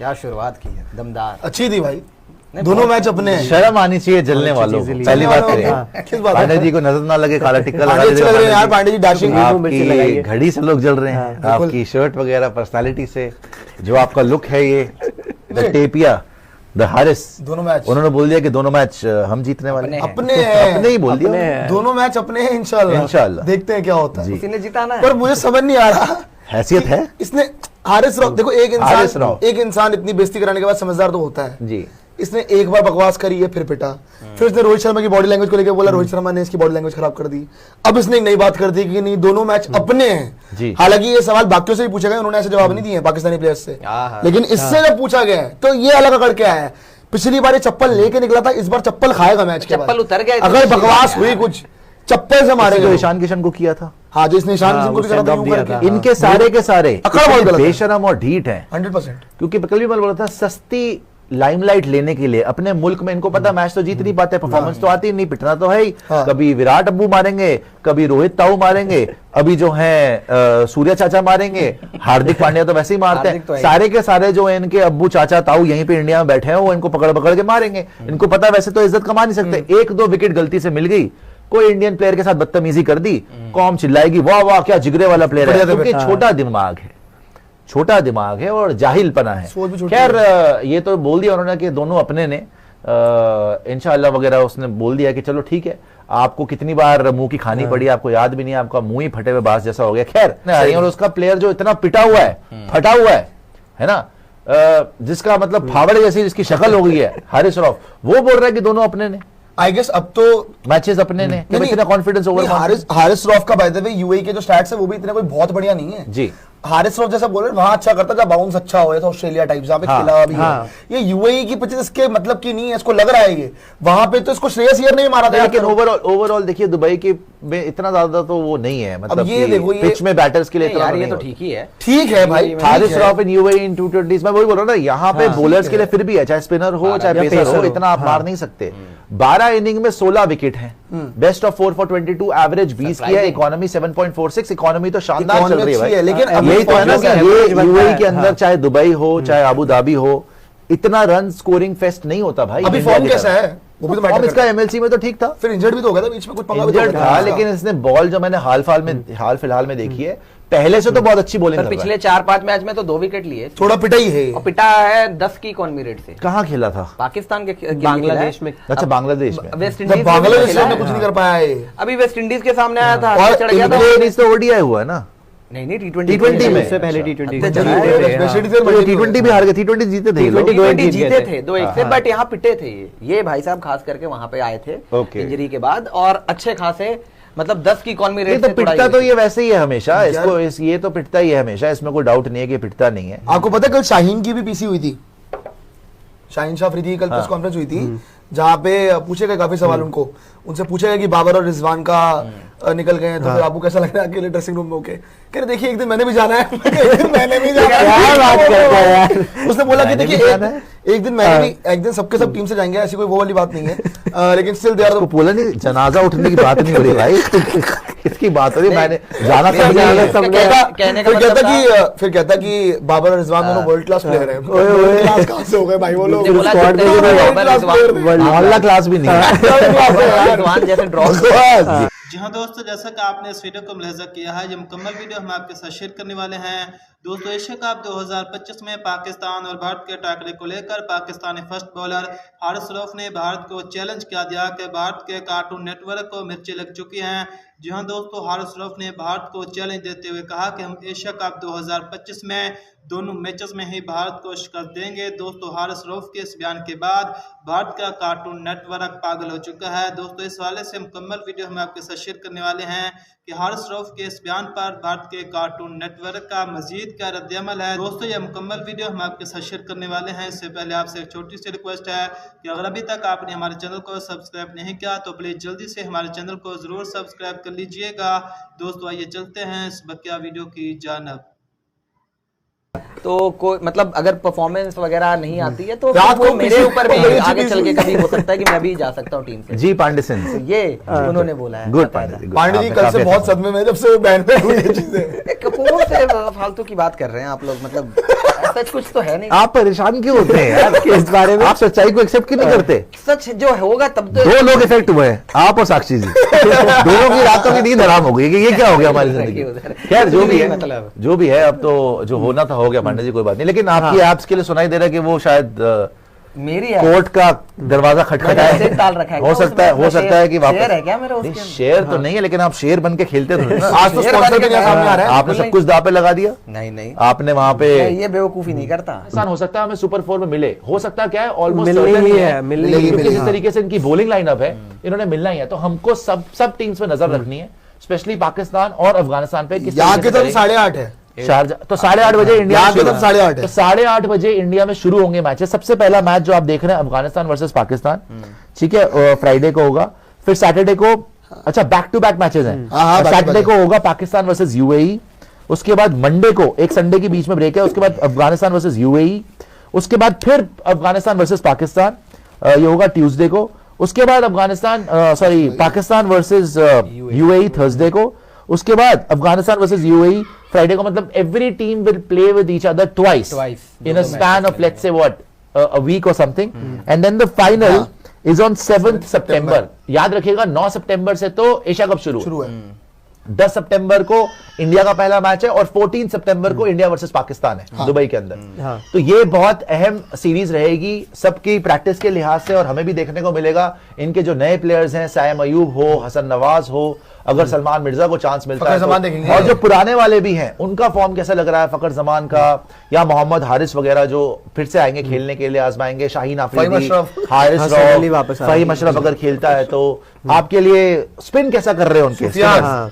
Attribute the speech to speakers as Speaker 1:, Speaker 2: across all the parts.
Speaker 1: क्या शुरुआत की है, दमदार,
Speaker 2: अच्छी थी भाई, दोनों मैच अपने हैं।
Speaker 3: शर्म आनी चाहिए जलने वालों को, पहली बात करें।
Speaker 2: किस बात
Speaker 3: पांडे जी को नजर ना लगे काला टिक्का लगा
Speaker 2: अच्छे लग रहे हैं यार पांडे जी, डैशिंग।
Speaker 3: आपकी घड़ी से लोग जल रहे हैं, आपकी शर्ट वगैरह पर्सनालिटी से, जो आपका लुक है ये द टेपिया द हारिस,
Speaker 2: दोनों मैच
Speaker 3: उन्होंने बोल दिया कि दोनों मैच हम जीतने वाले हैं।
Speaker 2: अपने हैं,
Speaker 3: अपने ही बोल दिया,
Speaker 2: दोनों मैच अपने हैं। इंशाल्लाह देखते हैं क्या होता है।
Speaker 1: किसी ने जिताना है।
Speaker 2: पर मुझे समझ नहीं आ रहा,
Speaker 3: हैसियत है
Speaker 2: इसने हारिस राव, देखो एक इंसान इतनी बेइज्जती कराने के बाद समझदार तो होता है
Speaker 3: जी।
Speaker 2: इसने एक बार बकवास करी है, फिर पिटा, फिर उसने रोहित शर्मा की बॉडी लैंग्वेज को लेकर बोला रोहित शर्मा ने इसकी बॉडी लैंग्वेज खराब कर दी। अब इसने एक नई बात कर दी कि नहीं, दोनों मैच अपने हैं। हालांकि ये सवाल बाकियों से भी पूछा गया, उन्होंने ऐसे जवाब नहीं दिए पाकिस्तानी प्लेयर्स से, लेकिन इससे जब पूछा गया है तो ये अलग अकड़ के आया है। पिछली बार ये चप्पल लेके निकला था, इस बार चप्पल खाएगा मैच के बाद।
Speaker 1: चप्पल उतर गया,
Speaker 2: अगर बकवास हुई कुछ चप्पल से मारेगा।
Speaker 3: ईशान किशन को किया था,
Speaker 2: हाँ, जो इसने ईशान किशन को भी करा था।
Speaker 3: इनके सारे के सारे बेशरम और ढीठ हैं
Speaker 2: 100%।
Speaker 3: क्योंकि कल भी मैं बोला था, सस्ती लाइमलाइट लेने के लिए अपने मुल्क में, इनको पता मैच तो जीत नहीं पाते, परफॉर्मेंस तो आती नहीं, पिटना तो है ही। कभी विराट अब्बू मारेंगे, कभी रोहित ताऊ मारेंगे, अभी जो है सूर्या चाचा मारेंगे, हार्दिक पांड्या तो वैसे ही मारते हैं। सारे के सारे जो है इनके अब्बू चाचा ताऊ यहीं पे इंडिया में बैठे हैं, वो इनको पकड़ पकड़ के मारेंगे। इनको पता वैसे तो इज्जत कमा नहीं सकते, एक दो विकेट गलती से मिल गई, कोई इंडियन प्लेयर के साथ बदतमीजी कर दी, कौम चिल्लाएगी वाह वाह क्या जिगरे वाला प्लेयर है, क्योंकि छोटा दिमाग है, छोटा दिमाग है और जाहिलपना है। खैर ये तो बोल दिया उन्होंने कि दोनों अपने ने इंशाअल्लाह वगैरह, उसने बोल दिया कि चलो ठीक है, आपको कितनी बार मुंह की खानी पड़ी आपको याद भी नहीं, आपका मुंह ही फटे हुए बास जैसा हो गया। खैर, और उसका प्लेयर जो इतना पिटा हुआ है, फटा हुआ है ना, जिसका मतलब फावड़े जैसी जिसकी शक्ल हो गई है, हारिस रऊफ, वो बोल रहा है कि दोनों अपने ने।
Speaker 2: आई गेस अब तो
Speaker 3: मैचेस अपने ने, इतना कॉन्फिडेंस ओवर।
Speaker 2: हारिस रऊफ का बाय द वे यूएई के जो स्टैट्स है वो भी इतने कोई बहुत बढ़िया नहीं है
Speaker 3: जी।
Speaker 2: हारिस रऊफ जैसा बोल रहे वहां अच्छा करता, जब बाउंस अच्छा हो, ऑस्ट्रेलिया टाइप जहां पे खेला भी है। ये यूएई की पिचेस इसके मतलब की नहीं है, इसको लग रहा है ये वहां पे तो इसको श्रेयस अय्यर नहीं मारा था।
Speaker 3: लेकिन ओवरऑल देखिए दुबई के में इतना ज्यादा तो वो नहीं है, मतलब
Speaker 2: ये देखो ये
Speaker 3: पिच में बैटर्स के लिए इतना
Speaker 1: ये तो ठीक ही है,
Speaker 2: ठीक है भाई।
Speaker 3: Haris Rauf in UAE in T20s, मैं वही बोल रहा हूं ना, यहाँ पे बॉलर्स के लिए फिर भी है, चाहे स्पिनर हो चाहे पेसर हो, इतना आप मार नहीं सकते। 12 इनिंग में 16 विकेट हैं, बेस्ट ऑफ 4 फॉर 22, एवरेज 20 की है, इकोनॉमी 7.46, इकोनॉमी तो शानदार चल रही है।
Speaker 2: लेकिन
Speaker 3: यही तो है ना कि यूएई के अंदर चाहे दुबई हो चाहे अबू धाबी हो, इतना रन स्कोरिंग फेस्ट नहीं होता भाई।
Speaker 2: अभी फॉर्म कैसा है वो भी तो मैटर
Speaker 3: इसका एमएलसी में तो ठीक था,
Speaker 2: फिर इंजर्ड भी तो हो गया था बीच में, कुछ पंगा भी तो
Speaker 3: था, लेकिन इसने बॉल जो मैंने हाल फिलहाल में देखी है, पहले से तो बहुत अच्छी बॉलिंग कर रहा है।
Speaker 1: पिछले 4-5 मैच में तो 2 विकेट लिए,
Speaker 2: थोड़ा पिटा ही है,
Speaker 1: और पिटा है 10 की इकॉनमी रेट से।
Speaker 3: कहाँ खेला था?
Speaker 1: पाकिस्तान के
Speaker 4: बांग्लादेश में।
Speaker 3: अच्छा, बांग्लादेश में।
Speaker 1: वेस्ट इंडीज
Speaker 2: में कुछ नहीं कर पाया है,
Speaker 1: अभी वेस्ट इंडीज के सामने आया था,
Speaker 2: चढ़ गया था।
Speaker 3: तो ओडीआई हुआ है ना,
Speaker 1: नहीं
Speaker 3: T20 में,
Speaker 4: उससे पहले T20
Speaker 3: T20 भी हार गए, T20 जीते थे,
Speaker 1: T20 जीते थे 2-1 से, बट यहाँ पिटे थे ये भाई साहब, खास करके वहां पे आए थे इंजरी के बाद, और अच्छे खासे मतलब 10 की इकॉनमी रेट
Speaker 3: से पिटता तो ये वैसे ही है हमेशा, इसको ये तो पिटता ही है हमेशा, इसमें कोई डाउट नहीं है कि पिटता नहीं है।
Speaker 2: आपको पता है कल शाहीन की भी पीसी हुई थी, शाहीन शाह अफरीदी की कल प्रेस कॉन्फ्रेंस हुई थी, जहाँ पे पूछे गए काफी सवाल उनको, उनसे पूछा गया कि बाबर और रिजवान का निकल गए हैं, तो फिर आपको कैसा लग रहा है अकेले ड्रेसिंग रूम में होके? कह रहे देखिए एक दिन मैंने भी जाना है, मैंने भी जाना है। उसने बोला कि देखिए एक दिन मैंने भी, एक दिन सबके सब टीम से जाएंगे, ऐसी कोई वो वाली बात नहीं है, लेकिन स्टिल दे आर।
Speaker 3: बोला नहीं, जनाजा उठने की बात नहीं हो रही भाई, किसकी बात हो रही, मैंने जाना
Speaker 2: फिर कहता कि बाबर और रिजवान दोनों वर्ल्ड क्लास प्लेयर हैं। कहां से हो गए भाई वो लोग,
Speaker 3: मोहल्ला क्लास भी नहीं है।
Speaker 5: जी हाँ दोस्तों, जैसा कि आपने इस वीडियो को मुलाहिजा किया है, ये मुकम्मल वीडियो हम आपके साथ शेयर करने वाले हैं। दोस्तों, एशिया कप 2025 में पाकिस्तान और भारत के टाकरे को लेकर पाकिस्तानी फर्स्ट बॉलर हारिस रऊफ ने भारत को चैलेंज किया दिया कि भारत के कार्टून नेटवर्क को मिर्ची लग चुकी हैं। जी हाँ दोस्तों, हारिस रऊफ ने भारत को चैलेंज देते हुए कहा कि हम एशिया कप 2025 में दोनों मैचेस में ही भारत को शिकस्त देंगे। दोस्तों, हारिस रऊफ के इस बयान के बाद भारत का कार्टून नेटवर्क पागल हो चुका है। दोस्तों, इस हवाले से मुकम्मल वीडियो हम आपके साथ शेयर करने वाले हैं कि हारिस रऊफ के इस बयान पर भारत के कार्टून नेटवर्क का मजीद क्या रद्द-ए-अमल है। दोस्तों, यह मुकम्मल वीडियो हम आपके साथ शेयर करने वाले हैं। इससे पहले आपसे एक छोटी सी रिक्वेस्ट है कि अगर अभी तक आपने हमारे चैनल को सब्सक्राइब नहीं किया तो प्लीज जल्दी से हमारे चैनल को जरूर सब्सक्राइब कर लीजिएगा। दोस्तों, आइए चलते हैं इस बकिया वीडियो की जानिब।
Speaker 1: तो कोई मतलब अगर परफॉर्मेंस वगैरह नहीं आती है तो वो मेरे ऊपर भी आगे चल के कभी हो सकता है कि मैं भी जा सकता हूँ टीम से।
Speaker 3: जी पांडे सिंह,
Speaker 1: तो ये उन्होंने बोला है।
Speaker 3: गुड पांडे,
Speaker 2: पांडे जी कल से बहुत सदमे में जब से वो बैन में हुई चीजें।
Speaker 1: कपूर से फालतू की बात कर रहे हैं आप लोग, मतलब सच कुछ तो है नहीं।
Speaker 3: आप परेशान क्यों होते हैं यार
Speaker 4: इस बारे में?
Speaker 3: आप सच्चाई को एक्सेप्ट क्यों नहीं करते?
Speaker 1: सच जो होगा तब तो।
Speaker 3: दो लोग इफेक्ट हुए हैं, आप और साक्षी जी। दोनों की रातों की नींद हराम हो गई कि ये क्या हो गया हमारी जिंदगी। खैर जो भी है,
Speaker 1: मतलब
Speaker 3: जो भी है, अब तो जो होना था हो गया पांडे जी, कोई बात नहीं। लेकिन आपकी एप्स के लिए सुनाई दे रहा है कि वो शायद
Speaker 1: मेरी
Speaker 3: कोर्ट का दरवाजा खटखटाए।
Speaker 1: मैंने डाल रखा है।
Speaker 3: हो सकता है कि वापस
Speaker 1: शेयर है क्या मेरा उसके अंदर?
Speaker 3: शेयर तो नहीं है, लेकिन आप शेयर बन के खेलते तो नहीं ना।
Speaker 2: आज तो स्पॉन्सर भी नहीं सामने आ रहा है।
Speaker 3: आपने सब कुछ दांव पे लगा दिया,
Speaker 1: नहीं नहीं,
Speaker 3: आपने वहां पे।
Speaker 1: मैं ये बेवकूफी नहीं करता।
Speaker 3: आसान हो सकता है हमें सुपर 4 में मिले, हो सकता है क्या है ऑलमोस्ट
Speaker 4: मिलनी ही है, मिलनी ही
Speaker 3: क्योंकि
Speaker 4: है।
Speaker 3: जिस तरीके से इनकी बॉलिंग लाइनअप है, इन्होंने मिलना ही है। तो हमको सब टीम्स पे नजर रखनी है, स्पेशली पाकिस्तान और अफगानिस्तान पे। किस
Speaker 2: यहाँ
Speaker 3: तरीके
Speaker 2: की
Speaker 3: से
Speaker 2: तरफ 8:30 है।
Speaker 3: शारजाह तो 8:30 बजे इंडिया
Speaker 2: यहाँ
Speaker 3: में
Speaker 2: की
Speaker 3: शुरू-
Speaker 2: तरफ 8:30 है।
Speaker 3: तो 8:30 बजे इंडिया में शुरू होंगे मैचेस। सबसे पहला मैच जो आप देख रहे हैं अफगानिस्तान वर्सेस पाकिस्तान, ठीक है, फ्राइडे को होगा। फिर सैटरडे को, अच्छा बैक टू बैक मैचेस हैं।
Speaker 2: हाँ, back to
Speaker 3: सैटरडे
Speaker 2: back
Speaker 3: को होगा पाकिस्तान वर्सेस यूएई, उसके बाद मंडे को एक संडे के बीच में ब्रेक है, उसके बाद अफगानिस्तान वर्सेस यूएई, उसके बाद फिर अफगानिस्तान वर्सेस पाकिस्तान, ये होगा ट्यूसडे को। उसके बाद पाकिस्तान वर्सेस यूएई थर्सडे को। उसके बाद अफगानिस्तान वर्सेस यूएई फ्राइडे को। मतलब every team will play with each other twice in a span of let's say what a week or something, and then the final is on 7th September। याद रखिएगा 9 सितंबर से तो Asia cup शुरू
Speaker 2: है।
Speaker 3: 10 सितंबर को India का पहला मैच है और 14 सितंबर को इंडिया वर्सेस पाकिस्तान है दुबई के अंदर।
Speaker 4: हाँ।
Speaker 3: तो ये बहुत अहम सीरीज रहेगी सबकी प्रैक्टिस के लिहाज से, और हमें भी देखने को मिलेगा इनके जो नए प्लेयर्स हैं, साइम अयूब हो, हसन नवाज हो, अगर सलमान मिर्जा को चांस मिलता
Speaker 2: फखर
Speaker 3: है
Speaker 2: जमान
Speaker 3: तो,
Speaker 2: देखेंगे।
Speaker 3: और जो पुराने वाले भी हैं उनका फॉर्म कैसा लग रहा है, फखर जमान का या मोहम्मद हारिस वगैरह जो फिर से आएंगे खेलने के लिए, आजमाएंगे, शाहीन
Speaker 2: फहीम
Speaker 3: आफरीदी,
Speaker 2: अशरफ।
Speaker 3: हारिस
Speaker 4: हसन अली वापस
Speaker 3: रऊफ,
Speaker 4: आ
Speaker 3: फहीम अशरफ अगर खेलता है तो आपके लिए स्पिन कैसा कर रहे हैं उनके
Speaker 2: सुफियान।
Speaker 4: हाँ।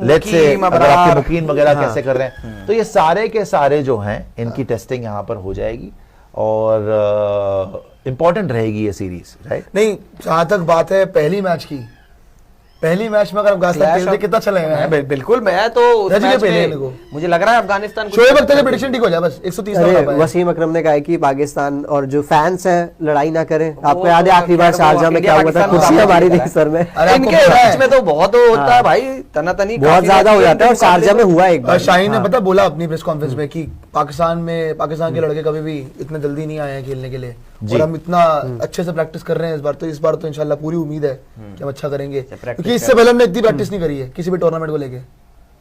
Speaker 3: लेट्स से
Speaker 1: मुकीम,
Speaker 3: अगर आपके
Speaker 1: अबरार।
Speaker 3: मुकीन वगैरह कैसे कर रहे हैं, तो ये सारे के सारे जो हैं इनकी टेस्टिंग यहाँ पर हो जाएगी और इंपॉर्टेंट रहेगी ये सीरीज, राइट?
Speaker 2: नहीं, जहां तक बात है पहली मैच में अगर अफगानिस्तान खेलते कितना चलेगा।
Speaker 1: बिल्कुल, मैं तो उस
Speaker 2: रज के
Speaker 1: मैच
Speaker 2: पहले
Speaker 1: में
Speaker 2: इनको।
Speaker 1: मुझे लग रहा है अफगानिस्तान
Speaker 2: शोएब अख्तर का प्रेडिक्शन ठीक हो जाए बस, 130 रन
Speaker 4: अरे
Speaker 2: आ पाए।
Speaker 4: वसीम अकरम ने कहा है कि पाकिस्तान और जो फैंस हैं लड़ाई ना करें। आपको
Speaker 1: वो
Speaker 4: याद है
Speaker 1: तो
Speaker 4: आखिरी बार
Speaker 1: खैर वो
Speaker 4: शारजाह में क्या हुआ था,
Speaker 1: पाकिस्तान
Speaker 4: कुर्सियां
Speaker 1: वाला
Speaker 4: मारी
Speaker 1: नहीं
Speaker 4: थी सर में।
Speaker 2: अरे आपको
Speaker 1: इनके
Speaker 2: पता है?
Speaker 1: बीच में तो बहुत होता है भाई, तनातनी
Speaker 4: बहुत
Speaker 1: काफी
Speaker 4: ज्यादा हो
Speaker 1: रहती है
Speaker 4: जाता है, और
Speaker 1: इनके
Speaker 4: शारजाह में
Speaker 1: मुकाबले
Speaker 4: हुआ एक बार।
Speaker 2: शाहीन ने पता बोला अपनी प्रेस कॉन्फ्रेंस में कि पाकिस्तान के लड़के कभी भी इतने जल्दी नहीं आए हैं खेलने के लिए, और हम इतना अच्छे से प्रैक्टिस कर रहे हैं इस बार तो इंशाल्लाह पूरी उम्मीद है कि हम अच्छा करेंगे, क्योंकि इससे पहले हमने इतनी प्रैक्टिस नहीं करी है किसी भी टूर्नामेंट को लेके।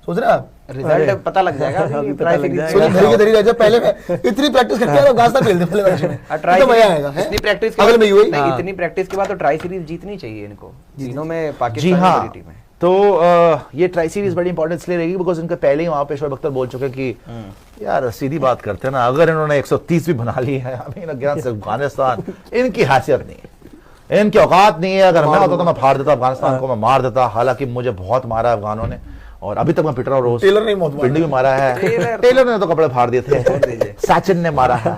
Speaker 2: सोच रहे हैं आप?
Speaker 1: रिजल्ट पता लग जाएगा
Speaker 4: अभी पता
Speaker 1: ट्राई
Speaker 4: लग
Speaker 1: सीरीज
Speaker 4: जाएगा।
Speaker 2: सोचिए धरी के धरी रह जाए, पहले में इतनी प्रैक्टिस करके यार अफगानिस्तान खेलते पहले मैच में,
Speaker 1: ट्राई
Speaker 2: तो मजा आएगा।
Speaker 1: इतनी प्रैक्टिस के
Speaker 2: अगले
Speaker 1: बाद
Speaker 2: में यूएई
Speaker 1: नहीं, इतनी प्रैक्टिस के बाद तो ट्राई सीरीज जीतनी चाहिए इनको, तीनों में
Speaker 3: जी
Speaker 1: पाकिस्तान
Speaker 3: हाँ,
Speaker 1: बड़ी टीम है।
Speaker 3: तो ये ट्राई सीरीज बड़ी इंपॉर्टेंट इसलिए रहेगी बिकॉज इनके पहले ही वहां पे शोएब अख्तर बोल चुके कि यार सीधी बात करते हैं ना, अगर इन्होंने 130 भी बना ली है अफगानिस्तान, इनकी हैसियत नहीं है, इनकी औकात नहीं है। अगर मैं होता तो मैं फाड़ देता अफगानिस्तान को, मैं मार देता। हालांकि मुझे बहुत मारा अफगानों ने और अभी तक मैं पिट रहा हूँ रोज।
Speaker 2: टेलर ने बहुत मारा।
Speaker 3: पिंडी भी मारा है, टेलर ने तो कपड़े फाड़ दिए थे, सचिन ने मारा है,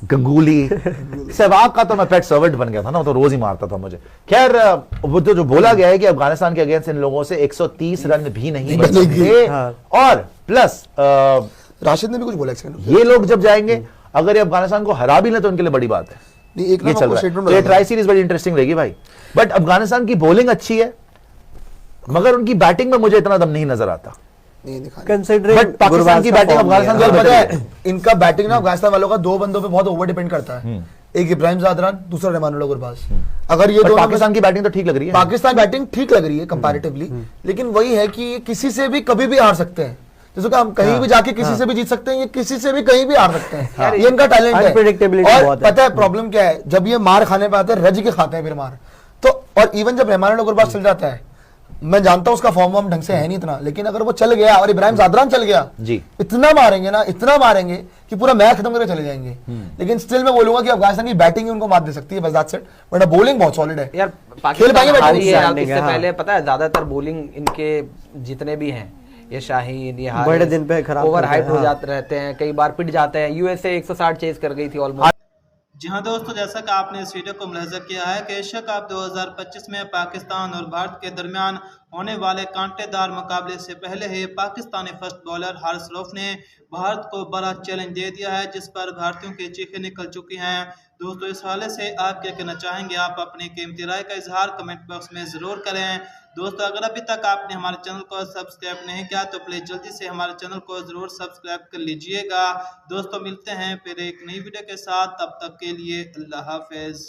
Speaker 3: गंगूली, सहवाग का तो मैं पेट सर्वेंट बन गया था ना, वो तो रोज ही मारता था मुझे। खैर वो जो बोला गया है कि अफगानिस्तान के अगेंस्ट इन लोगों से 130 रन भी नहीं बन सकते, और प्लस
Speaker 2: राशिद ने भी कुछ बोला इसमें।
Speaker 3: ये लोग जब जाएंगे, अगर ये अफगानिस्तान को हरा भी लें तो उनके लिए बड़ी बात है।
Speaker 2: नहीं, एक ना
Speaker 3: ये चल
Speaker 2: आपको
Speaker 3: रहा है,
Speaker 2: statement
Speaker 3: तो ये
Speaker 2: बताना।
Speaker 3: ट्राई सीरीज बड़ी इंटरेस्टिंग रहेगी भाई। बट अफगानिस्तान की बॉलिंग अच्छी है, मगर उनकी बैटिंग में मुझे इतना दम नहीं नजर आता।
Speaker 2: नहीं दिखा रहे।
Speaker 4: कंसिडरिंग
Speaker 3: बट पाकिस्तान की बैटिंग अफगानिस्तान
Speaker 2: यार
Speaker 3: से
Speaker 2: पता
Speaker 3: बेहतर
Speaker 2: है, इनका बैटिंग ना अफगानिस्तान वालों का 2 बंदों पे बहुत ओवर डिपेंड करता है, एक इब्राहिम जादरान, दूसरा रहमानुल्लाह गुरबाज। अगर ये
Speaker 3: बट
Speaker 2: दोनों
Speaker 3: पाकिस्तान की बैटिंग तो ठीक लग रही है।
Speaker 2: पाकिस्तान बैटिंग ठीक लग रही है कंपैरेटिवली, लेकिन वही है कि ये किसी से भी कभी भी हार सकते हैं। जैसे कि हम कहीं भी जाके किसी से भी जीत सकते हैं, ये किसी से भी कहीं भी हार सकते हैं। ये इनका टैलेंट है।
Speaker 4: Unpredictability
Speaker 2: और
Speaker 4: बहुत है।
Speaker 2: पता है प्रॉब्लम क्या है, जब ये मार खाने पे आते हैं, रज के खाते हैं फिर मार। तो और इवन जब रहमानुल्लाह गुरबाज चल जाता है, मैं जानता हूं उसका फॉर्म ढंग से है नहीं इतना, लेकिन अगर वो चल गया और इब्राहिम जादरान चल गया
Speaker 3: जी,
Speaker 2: इतना मारेंगे ना, इतना मारेंगे कि पूरा मैच खत्म करके चले जाएंगे। लेकिन स्टिल मैं बोलूंगा कि अफगानिस्तान की बैटिंग उनको मात दे सकती है, बस दैट्स इट। वरना बॉलिंग बहुत सॉलिड है
Speaker 1: यार
Speaker 2: खेल
Speaker 1: पाकिस्तान
Speaker 2: पाएंगे
Speaker 1: हारी है,
Speaker 4: बैटिंग
Speaker 1: इससे
Speaker 4: हाँ।
Speaker 1: पहले पता है ज्यादातर बॉलिंग इनके जितने भी हैं, ये शाहीन, ये हारिस,
Speaker 4: बड़े दिन पे खराब
Speaker 1: ओवर
Speaker 4: करते
Speaker 1: हाइट
Speaker 4: हैं,
Speaker 1: हो
Speaker 4: हाँ।
Speaker 1: जाते रहते हैं, कई बार पिट जाते हैं। यूएसए 160 चेज कर गई थी ऑलमोस्ट।
Speaker 5: जी हाँ दोस्तों, जैसा कि आपने इस वीडियो को मुलाहिजा किया है कि एशिया कप 2025 में पाकिस्तान और भारत के दरमियान होने वाले कांटेदार मुकाबले से पहले ही पाकिस्तानी फर्स्ट बॉलर हारिस रऊफ ने भारत को बड़ा चैलेंज दे दिया है, जिस पर भारतीयों की चीखें निकल चुकी हैं। दोस्तों, इस हवाले से आप क्या कहना चाहेंगे? आप अपनी कीमती राय का इजहार कमेंट बॉक्स में ज़रूर करें। दोस्तों अगर अभी तक आपने हमारे चैनल को सब्सक्राइब नहीं किया तो प्लीज जल्दी से हमारे चैनल को जरूर सब्सक्राइब कर लीजिएगा। दोस्तों मिलते हैं फिर एक नई वीडियो के साथ, तब तक के लिए अल्लाह हाफिज।